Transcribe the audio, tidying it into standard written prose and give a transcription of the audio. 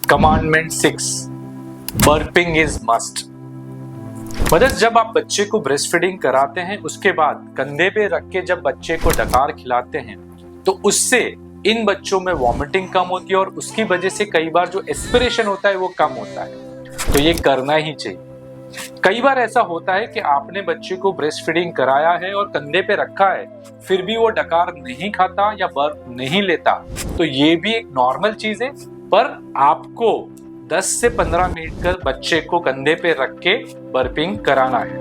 Commandment 6, burping is must. मतलब जब आप बच्चे को ब्रेस्ट फीडिंग कराते हैं उसके बाद कंधे पे रख के जब बच्चे को डकार खिलाते हैं तो उससे इन बच्चों में वॉमिटिंग कम होती है और उसकी वजह से कई बार जो एस्पिरेशन होता है वो कम होता है। तो ये करना ही चाहिए। कई बार ऐसा होता है कि आपने बच्चे को ब्रेस्ट फीडिंग कराया है और कंधे पे रखा है, फिर भी वो डकार नहीं खाता या बर्प नहीं लेता, तो ये भी एक नॉर्मल चीज है। पर आपको 10 से 15 मिनट कर बच्चे को कंधे पे रख के बर्पिंग कराना है।